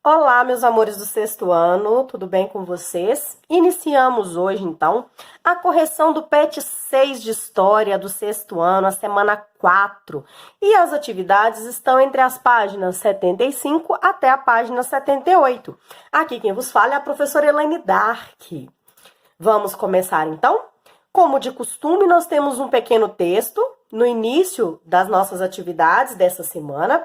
Olá, meus amores do sexto ano, tudo bem com vocês? Iniciamos hoje, então, a correção do PET 6 de História do sexto ano, a semana 4. E as atividades estão entre as páginas 75 até a página 78. Aqui quem vos fala é a professora Elaine Dark. Vamos começar, então? Como de costume, nós temos um pequeno texto no início das nossas atividades dessa semana.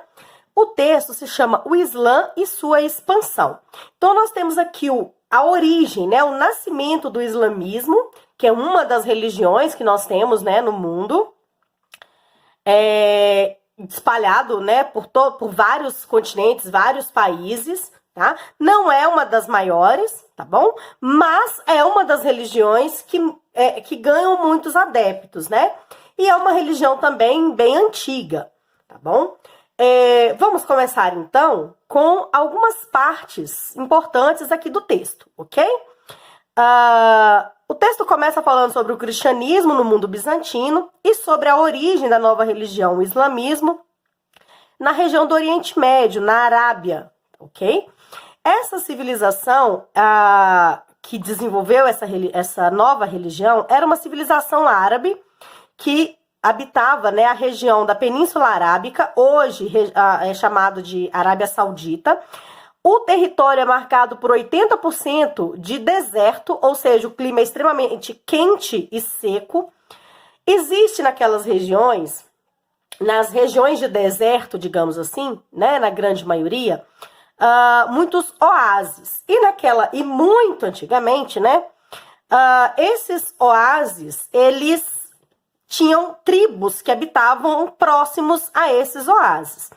O texto se chama O Islã e Sua Expansão. Então, nós temos aqui a origem, né, o nascimento do islamismo, que é uma das religiões que nós temos, né, no mundo, espalhado, né, por vários continentes, vários países, tá? Não é uma das maiores, tá bom? Mas é uma das religiões que ganham muitos adeptos, né? E é uma religião também bem antiga, tá bom? Vamos começar, então, com algumas partes importantes aqui do texto, ok? O texto começa falando sobre o cristianismo no mundo bizantino e sobre a origem da nova religião, o islamismo, na região do Oriente Médio, na Arábia, ok? Essa civilização que desenvolveu essa nova religião era uma civilização árabe que habitava, né, a região da Península Arábica, hoje é chamado de Arábia Saudita. O território é marcado por 80% de deserto, ou seja, o clima é extremamente quente e seco. Existe naquelas regiões, nas regiões de deserto, digamos assim, né, na grande maioria, muitos oásis. E muito antigamente, né, esses oásis, eles tinham tribos que habitavam próximos a esses oásis.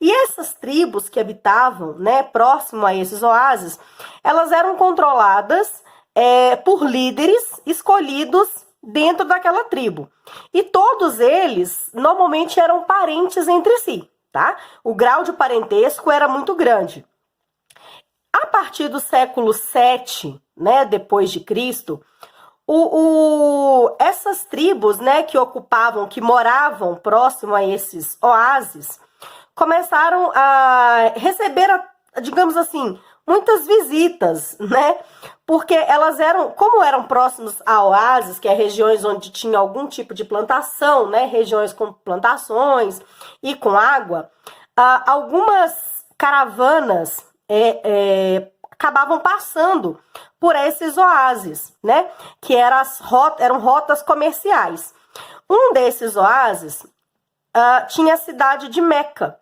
E essas tribos que habitavam, né, próximo a esses oásis, elas eram controladas por líderes escolhidos dentro daquela tribo. E todos eles, normalmente, eram parentes entre si, tá? O grau de parentesco era muito grande. A partir do século 7, né, depois de Cristo, essas tribos, né, que moravam próximo a esses oásis, começaram a receber, digamos assim, muitas visitas, né? Porque como eram próximos a oásis, que é regiões onde tinha algum tipo de plantação, né? Regiões com plantações e com água, algumas caravanas acabavam passando por esses oásis, né? Que eram rotas comerciais. Um desses oásis tinha a cidade de Meca,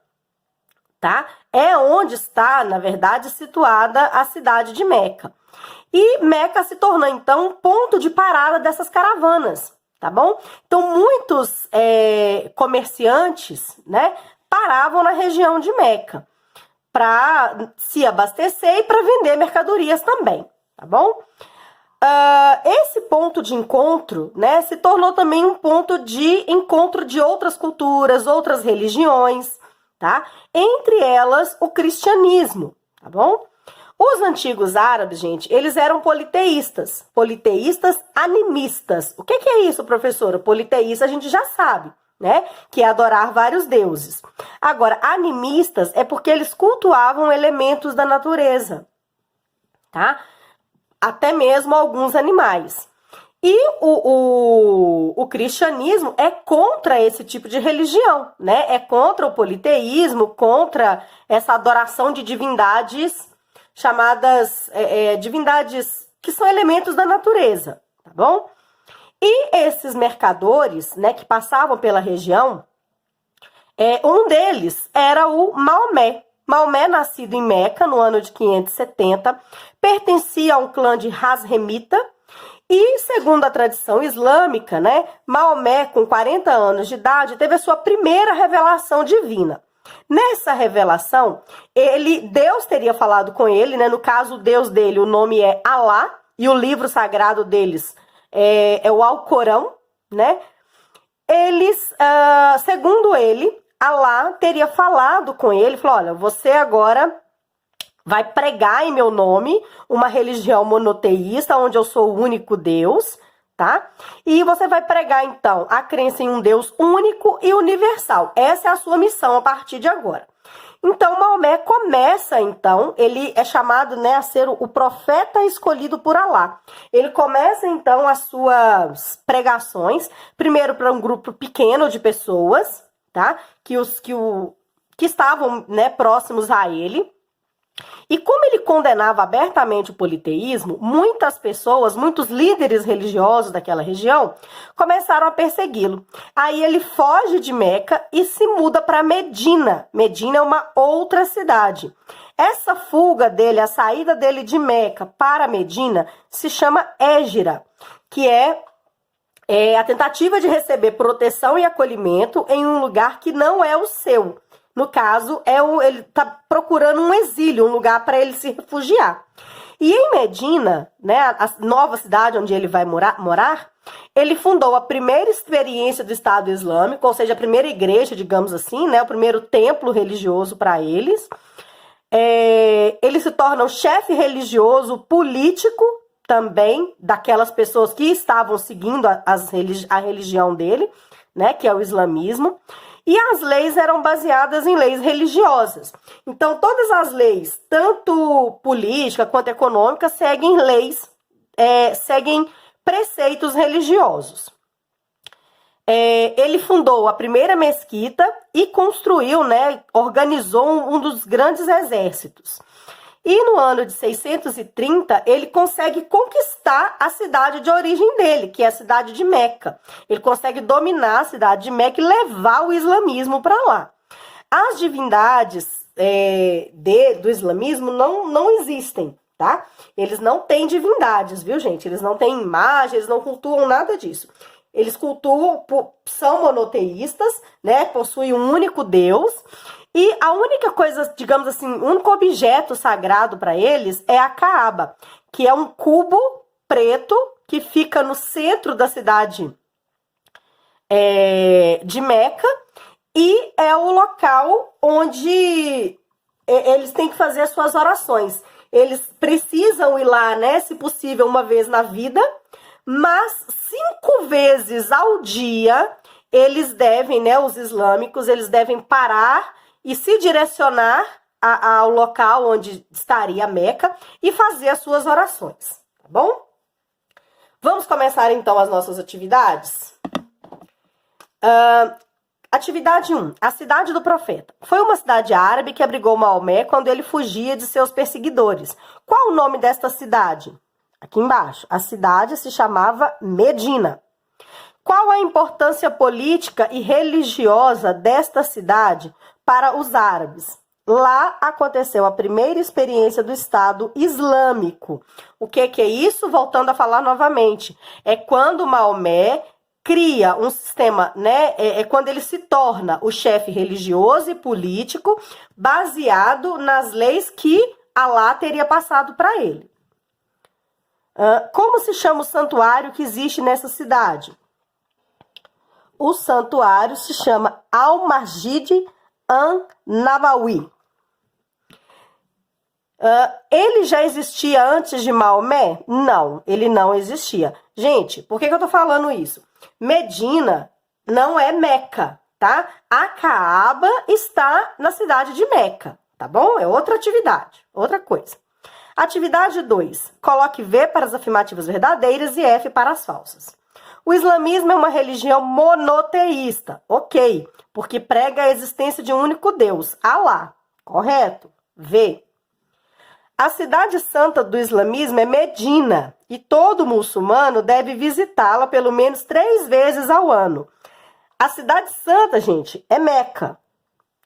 tá? É onde está, na verdade, situada a cidade de Meca. E Meca se tornou, então, um ponto de parada dessas caravanas, tá bom? Então, muitos comerciantes, né, paravam na região de Meca para se abastecer e para vender mercadorias também, tá bom? Esse ponto de encontro, né, se tornou também um ponto de encontro de outras culturas, outras religiões, tá? Entre elas, o cristianismo, tá bom? Os antigos árabes, gente, eles eram politeístas animistas. O que é isso, professora? Politeísta a gente já sabe, né? Que é adorar vários deuses. Agora, animistas é porque eles cultuavam elementos da natureza, tá? Até mesmo alguns animais. E o cristianismo é contra esse tipo de religião, né? É contra o politeísmo, contra essa adoração de divindades chamadas divindades que são elementos da natureza, tá bom? E esses mercadores, né, que passavam pela região, um deles era o Maomé. Maomé, nascido em Meca no ano de 570, pertencia a um clã de Hasremita e, segundo a tradição islâmica, né, Maomé, com 40 anos de idade, teve a sua primeira revelação divina. Nessa revelação, Deus teria falado com ele, né, no caso, o Deus dele, o nome é Alá, e o livro sagrado deles é o Alcorão, né? Segundo ele, Alá teria falado com ele, falou, olha, você agora vai pregar em meu nome uma religião monoteísta, onde eu sou o único Deus, tá? E você vai pregar, então, a crença em um Deus único e universal. Essa é a sua missão a partir de agora. Então, Maomé começa, então, ele é chamado, né, a ser o profeta escolhido por Alá. Ele começa, então, as suas pregações, primeiro para um grupo pequeno de pessoas, tá? Que estavam, né, próximos a ele. E como ele condenava abertamente o politeísmo, muitas pessoas, muitos líderes religiosos daquela região, começaram a persegui-lo. Aí ele foge de Meca e se muda para Medina. Medina é uma outra cidade. Essa fuga dele, a saída dele de Meca para Medina, se chama Hégira, que é a tentativa de receber proteção e acolhimento em um lugar que não é o seu. No caso, ele está procurando um exílio, um lugar para ele se refugiar. E em Medina, né, a nova cidade onde ele vai morar, ele fundou a primeira experiência do Estado Islâmico, ou seja, a primeira igreja, digamos assim, né, o primeiro templo religioso para eles. Ele se torna o chefe religioso político também daquelas pessoas que estavam seguindo a religião dele, né, que é o islamismo. E as leis eram baseadas em leis religiosas. Então, todas as leis, tanto política quanto econômica, seguem preceitos religiosos. Ele fundou a primeira mesquita e construiu, né, organizou um dos grandes exércitos. E no ano de 630, ele consegue conquistar a cidade de origem dele, que é a cidade de Meca. Ele consegue dominar a cidade de Meca e levar o islamismo para lá. As divindades do islamismo não existem, tá? Eles não têm divindades, viu, gente? Eles não têm imagem, eles não cultuam nada disso. Eles cultuam, são monoteístas, né? Possuem um único Deus. E a única coisa, digamos assim, o único objeto sagrado para eles é a Kaaba, que é um cubo preto que fica no centro da cidade de Meca e é o local onde eles têm que fazer as suas orações. Eles precisam ir lá, né, se possível, uma vez na vida, mas 5 vezes ao dia eles devem, né, os islâmicos, eles devem parar e se direcionar ao local onde estaria a Meca e fazer as suas orações, tá bom? Vamos começar então as nossas atividades? Atividade 1. A cidade do profeta. Foi uma cidade árabe que abrigou Maomé quando ele fugia de seus perseguidores. Qual o nome desta cidade? Aqui embaixo. A cidade se chamava Medina. Qual a importância política e religiosa desta cidade para os árabes? Lá aconteceu a primeira experiência do Estado Islâmico. O que é isso? Voltando a falar novamente. É quando Maomé cria um sistema, né? Quando ele se torna o chefe religioso e político baseado nas leis que Alá teria passado para ele. Como se chama o santuário que existe nessa cidade? O santuário se chama Al-Masjid An-Nabawi. Ele já existia antes de Maomé? Não, ele não existia. Gente, por que eu tô falando isso? Medina não é Meca, tá? A Kaaba está na cidade de Meca, tá bom? É outra atividade, outra coisa. Atividade 2. Coloque V para as afirmativas verdadeiras e F para as falsas. O islamismo é uma religião monoteísta, ok, porque prega a existência de um único Deus, Alá, correto? V. A cidade santa do islamismo é Medina, e todo muçulmano deve visitá-la pelo menos 3 vezes ao ano. A cidade santa, gente, é Meca,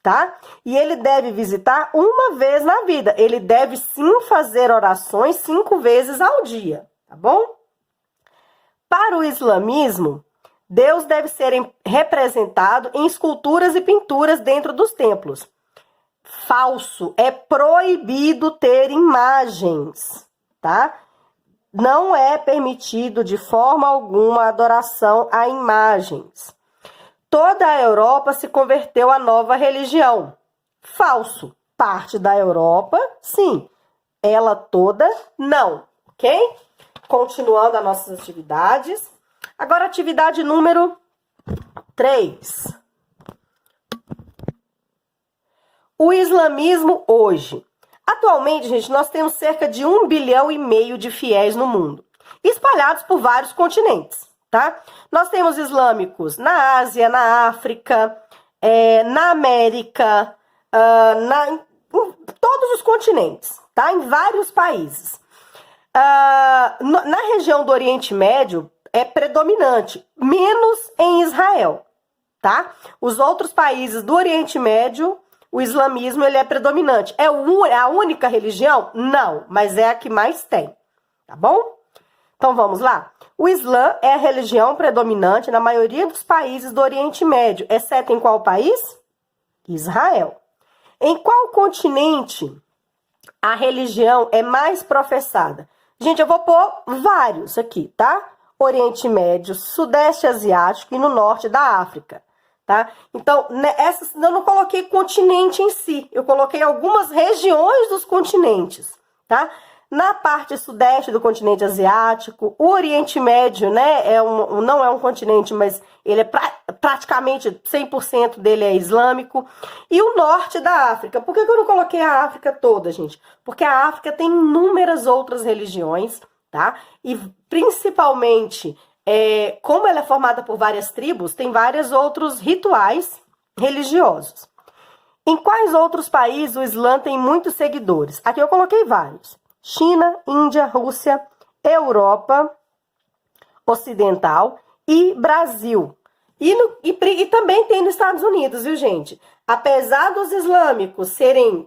tá? E ele deve visitar uma vez na vida. Ele deve sim fazer orações 5 vezes ao dia, tá bom? Para o islamismo, Deus deve ser representado em esculturas e pinturas dentro dos templos. Falso, é proibido ter imagens, tá? Não é permitido de forma alguma a adoração a imagens. Toda a Europa se converteu à nova religião. Falso, parte da Europa, sim. Ela toda, não, ok? Continuando as nossas atividades. Agora, atividade número 3. O islamismo hoje. Atualmente, gente, nós temos cerca de 1,5 bilhão de fiéis no mundo, espalhados por vários continentes, tá? Nós temos islâmicos na Ásia, na África, na América, em todos os continentes, tá? Em vários países. Na região do Oriente Médio é predominante, menos em Israel, tá? Os outros países do Oriente Médio, o islamismo ele é predominante. É a única religião? Não, mas é a que mais tem, tá bom? Então vamos lá. O Islã é a religião predominante na maioria dos países do Oriente Médio, exceto em qual país? Israel. Em qual continente a religião é mais professada? Gente, eu vou pôr vários aqui, tá? Oriente Médio, Sudeste Asiático e no Norte da África. Tá? Então, eu não coloquei continente em si, eu coloquei algumas regiões dos continentes, tá? Na parte sudeste do continente asiático, o Oriente Médio, né, não é um continente, mas ele é praticamente 100% dele é islâmico, e o norte da África. Por que eu não coloquei a África toda, gente? Porque a África tem inúmeras outras religiões, tá? E principalmente como ela é formada por várias tribos, tem vários outros rituais religiosos. Em quais outros países o Islã tem muitos seguidores? Aqui eu coloquei vários. China, Índia, Rússia, Europa Ocidental e Brasil. E também tem nos Estados Unidos, viu, gente? Apesar dos islâmicos serem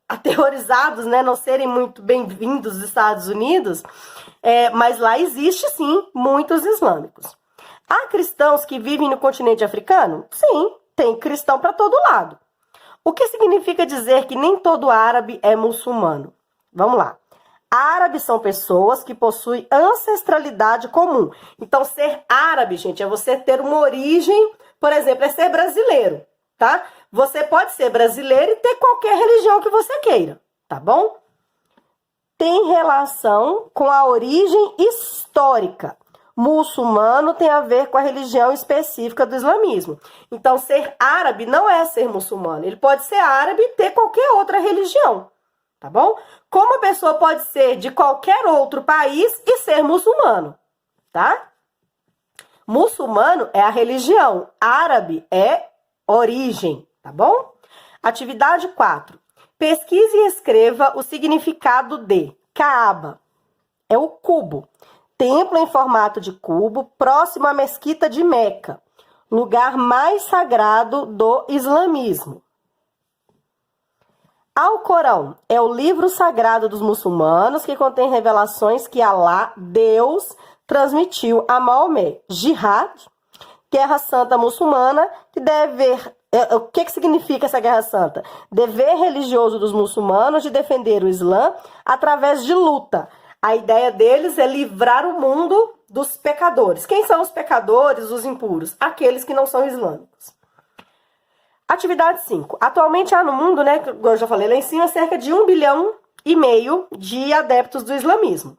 aterrorizados, né, não serem muito bem-vindos dos Estados Unidos, mas lá existe, sim, muitos islâmicos. Há cristãos que vivem no continente africano? Sim, tem cristão para todo lado. O que significa dizer que nem todo árabe é muçulmano? Vamos lá. Árabes são pessoas que possuem ancestralidade comum. Então, ser árabe, gente, é você ter uma origem, por exemplo, é ser brasileiro, tá? Você pode ser brasileiro e ter qualquer religião que você queira, tá bom? Tem relação com a origem histórica. Muçulmano tem a ver com a religião específica do islamismo. Então, ser árabe não é ser muçulmano. Ele pode ser árabe e ter qualquer outra religião, tá bom? Como a pessoa pode ser de qualquer outro país e ser muçulmano, tá? Muçulmano é a religião, árabe é origem, tá bom? Atividade 4. Pesquise e escreva o significado de Kaaba. É o cubo. Templo em formato de cubo, próximo à mesquita de Meca. Lugar mais sagrado do islamismo. Alcorão é o livro sagrado dos muçulmanos que contém revelações que Alá, Deus, transmitiu a Maomé. Jihad, guerra santa muçulmana, que o que significa essa guerra santa? Dever religioso dos muçulmanos de defender o Islã através de luta. A ideia deles é livrar o mundo dos pecadores. Quem são os pecadores, os impuros? Aqueles que não são islâmicos. Atividade 5. Atualmente há no mundo, né, como eu já falei lá em cima, cerca de 1,5 bilhão de adeptos do islamismo.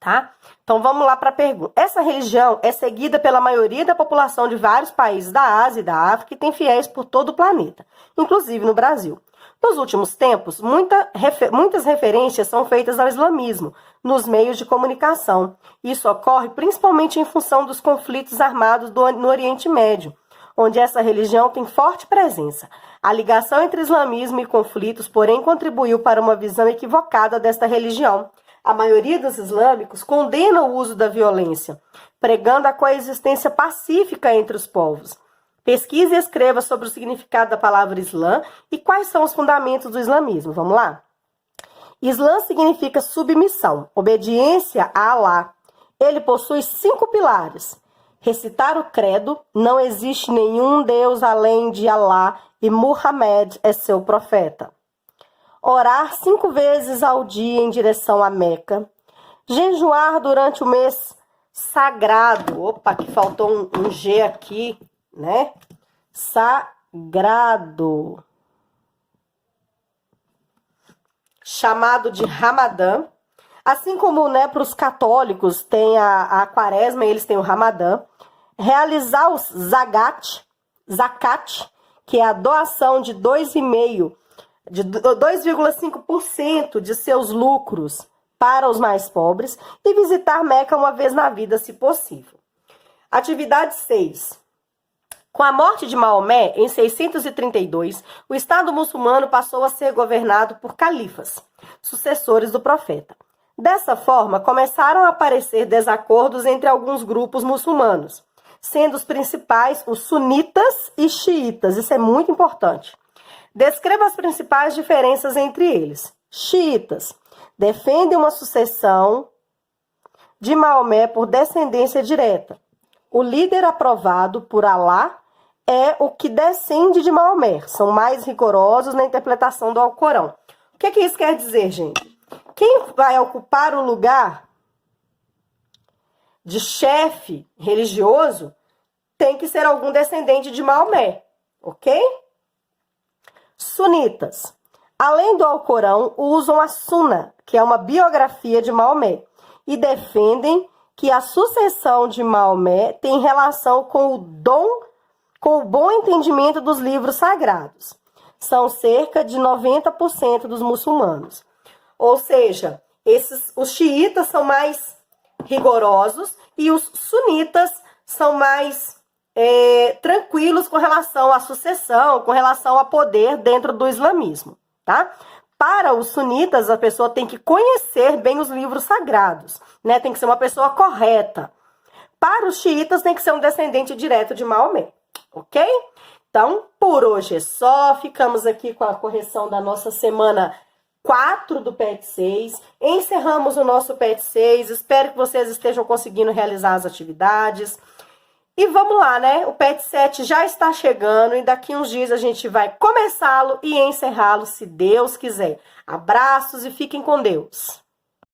Tá? Então vamos lá para a pergunta. Essa religião é seguida pela maioria da população de vários países da Ásia e da África e tem fiéis por todo o planeta, inclusive no Brasil. Nos últimos tempos, muitas referências são feitas ao islamismo nos meios de comunicação. Isso ocorre principalmente em função dos conflitos armados no Oriente Médio, onde essa religião tem forte presença. A ligação entre islamismo e conflitos, porém, contribuiu para uma visão equivocada desta religião. A maioria dos islâmicos condena o uso da violência, pregando a coexistência pacífica entre os povos. Pesquise e escreva sobre o significado da palavra Islã e quais são os fundamentos do islamismo. Vamos lá? Islã significa submissão, obediência a Alá. Ele possui 5 pilares. Recitar o credo, não existe nenhum Deus além de Alá e Muhammad é seu profeta. Orar 5 vezes ao dia em direção a Meca. Jejuar durante o mês sagrado. Opa, que faltou um G aqui, né? Sagrado. Chamado de Ramadã. Assim como, né, para os católicos tem a quaresma e eles têm o Ramadã. Realizar os zakat, que é a doação de 2,5% de seus lucros para os mais pobres e visitar Meca uma vez na vida, se possível. Atividade 6. Com a morte de Maomé, em 632, o Estado muçulmano passou a ser governado por califas, sucessores do profeta. Dessa forma, começaram a aparecer desacordos entre alguns grupos muçulmanos, sendo os principais os sunitas e xiitas. Isso é muito importante. Descreva as principais diferenças entre eles. Xiitas defendem uma sucessão de Maomé por descendência direta. O líder aprovado por Alá é o que descende de Maomé. São mais rigorosos na interpretação do Alcorão. O que isso quer dizer, gente? Quem vai ocupar o lugar de chefe religioso tem que ser algum descendente de Maomé, ok? Sunitas. Além do Alcorão, usam a Suna, que é uma biografia de Maomé, e defendem que a sucessão de Maomé tem relação com o bom entendimento dos livros sagrados. São cerca de 90% dos muçulmanos. Ou seja, os xiitas são mais rigorosos e os sunitas são mais tranquilos com relação à sucessão, com relação a poder dentro do islamismo, tá? Para os sunitas, a pessoa tem que conhecer bem os livros sagrados, né? Tem que ser uma pessoa correta. Para os xiitas, tem que ser um descendente direto de Maomé, ok? Então, por hoje é só. Ficamos aqui com a correção da nossa semana 4 do PET 6. Encerramos o nosso PET 6. Espero que vocês estejam conseguindo realizar as atividades. E vamos lá, né? O PET 7 já está chegando e daqui uns dias a gente vai começá-lo e encerrá-lo, se Deus quiser. Abraços e fiquem com Deus.